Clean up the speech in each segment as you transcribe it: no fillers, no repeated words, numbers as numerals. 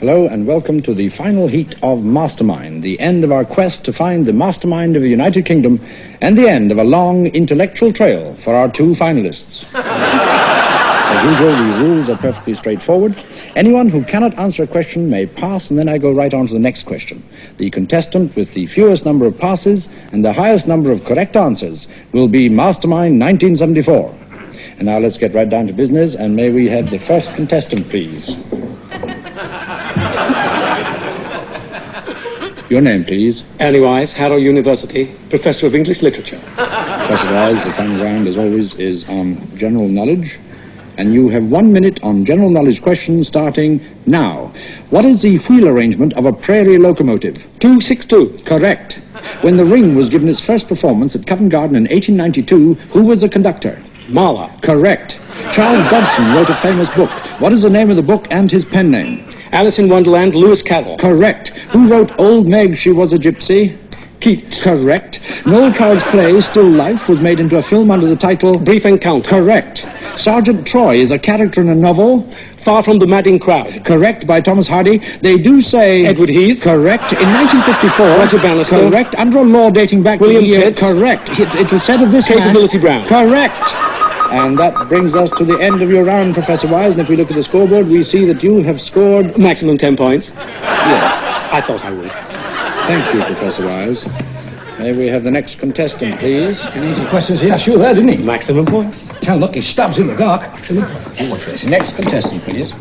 Hello and welcome to the final heat of Mastermind, the end of our quest to find the mastermind of the United Kingdom and the end of a long intellectual trail for our two finalists. As usual, the rules are perfectly straightforward. Anyone who cannot answer a question may pass, and then I go right on to the next question. The contestant with the fewest number of passes and the highest number of correct answers will be Mastermind 1974. And now let's get right down to business, and may we have the first contestant, please. Your name, please. Ernie Wise, Harrow University, Professor of English Literature. Professor Wise, the final round, as always, is on general knowledge. And you have 1 minute on general knowledge questions starting now. What is the wheel arrangement of a prairie locomotive? 262. Correct. When the Ring was given its first performance at Covent Garden in 1892, who was the conductor? Mahler. Correct. Charles Dodgson wrote a famous book. What is the name of the book and his pen name? Alice in Wonderland, Lewis Carroll. Correct. Who wrote Old Meg, She Was a Gypsy? Keats. Correct. Noel Coward's play, Still Life, was made into a film under the title... Brief Encounter. Correct. Sergeant Troy is a character in a novel... Far From the Madding Crowd. Correct, by Thomas Hardy. They do say... Edward Heath. Correct. In 1954... Roger Bannister. Correct. Under a law dating back William to the year... Pitts. Correct. It was said of this Capability man... Brown. Correct. And that brings us to the end of your round, Professor Wise. And if we look at the scoreboard, we see that you have scored... Maximum 10 points. Yes. I thought I would. Thank you, Professor Wise. May we have the next contestant, please? An easy questions here, sure there, didn't he? Maximum points. Tell, look, he stabs in the dark. Maximum points. You watch this. Next contestant, please.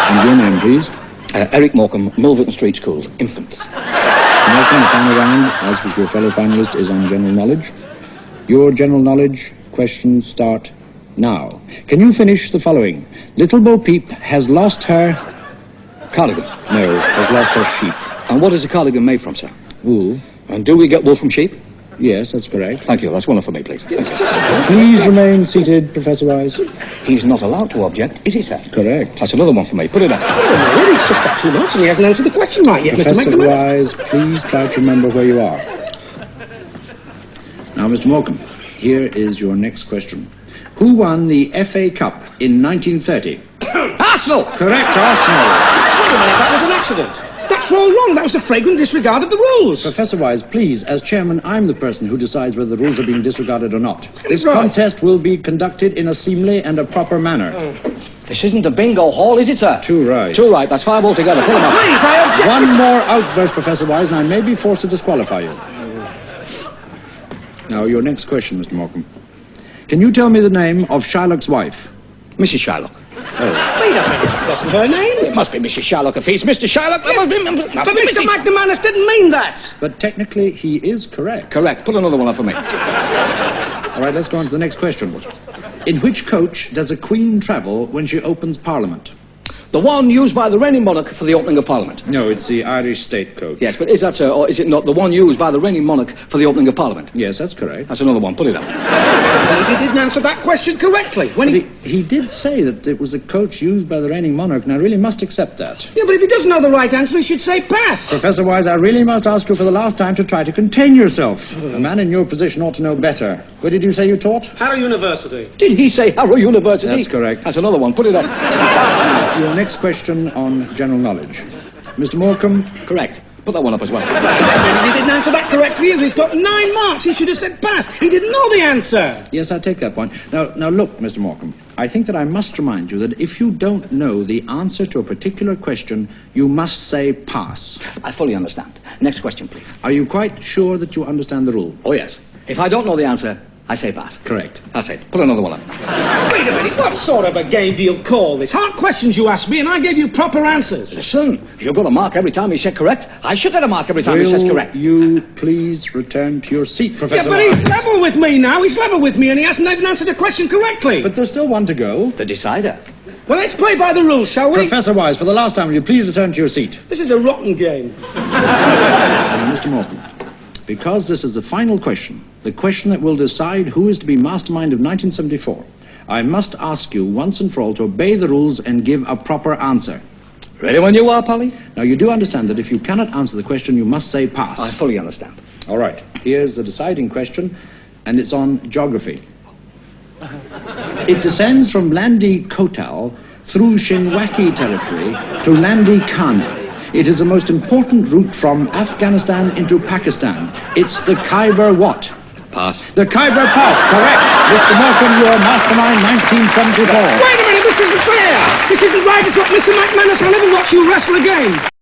And your name, please? Eric Morecambe, Milverton Street School, infants. Malcolm, the final round, as with your fellow finalist, is on general knowledge. Your general knowledge questions start now. Can you finish the following? Little Bo Peep has lost her... Cardigan. No, has lost her sheep. And what is a cardigan made from, sir? Wool. And do we get wool from sheep? Yes, that's correct. Thank you, that's one for me, please. Please remain seated, Professor Wise. He's not allowed to object, is he, sir? Correct. That's another one for me. Put it up. Really, he's just got too much and he hasn't answered the question right yet, Mr. Professor McNamara. Wise, please try to remember where you are. Now, Mr. Morecambe, here is your next question. Who won the FA Cup in 1930? Arsenal! Correct, Arsenal. Wait a minute, that was an accident. That's all wrong. That was a flagrant disregard of the rules. Professor Wise, please, as chairman, I'm the person who decides whether the rules are being disregarded or not. This right. contest will be conducted in a seemly and a proper manner. This isn't a bingo hall, is it, sir? Too right. Too right, that's 5 altogether. Pull them up. Please, I object. One more outburst, Professor Wise, and I may be forced to disqualify you. Now, your next question, Mr. Morecambe. Can you tell me the name of Shylock's wife? Mrs. Shylock. Wait a minute, that wasn't her name. It must be Mrs. Shylock. If he's Mr. Shylock, that must be... But Mr. McNamara didn't mean that. But technically, he is correct. Correct. Put another one up for me. All right, let's go on to the next question. In which coach does a queen travel when she opens Parliament? The one used by the reigning monarch for the opening of Parliament. No, it's the Irish state coach. Yes, but is that, sir, or is it not the one used by the reigning monarch for the opening of Parliament? Yes, that's correct. That's another one. Put it up. Well, he didn't answer that question correctly. When He did say that it was a coach used by the reigning monarch, and I really must accept that. Yeah, but if he doesn't know the right answer, he should say pass. Professor Wise, I really must ask you for the last time to try to contain yourself. A man in your position ought to know better. Where did you say you taught? Harrow University. Did he say Harrow University? That's correct. That's another one. Put it up. Your next question on general knowledge. Mr. Morecambe? Correct. Put that one up as well. He didn't answer that correctly either. He's got 9 marks. He should have said pass. He didn't know the answer. Yes, I take that point. Now look, Mr. Morecambe, I think that I must remind you that if you don't know the answer to a particular question, you must say pass. I fully understand. Next question, please. Are you quite sure that you understand the rule? Oh, yes. If I don't know the answer, I say pass. Correct. That's it. Put another one up. Wait a minute. What sort of a game do you call this? Hard questions you asked me, and I gave you proper answers. Listen, you got a mark every time you said correct. I should get a mark every time you said correct. Will you please return to your seat, Professor Yeah, but he's Wise? level with me now. He's level with me, and he hasn't even answered the question correctly. But there's still one to go. The decider. Well, let's play by the rules, shall we? Professor Wise, for the last time, will you please return to your seat? This is a rotten game. Now, Mr. Morecambe, because this is the final question, the question that will decide who is to be Mastermind of 1974, I must ask you once and for all to obey the rules and give a proper answer. Ready when you are, Polly? Now, you do understand that if you cannot answer the question, you must say pass. I fully understand. All right, here's the deciding question, and it's on geography. It descends from Landi Kotal through Shinwaki territory to Nandi Khana. It is the most important route from Afghanistan into Pakistan. It's the Khyber what? Pass. The Khyber Pass, correct. Mr. Malcolm, you are Mastermind 1974. Wait a minute, this isn't fair! This isn't right at all. Mr. McManus, I'll never watch you wrestle again.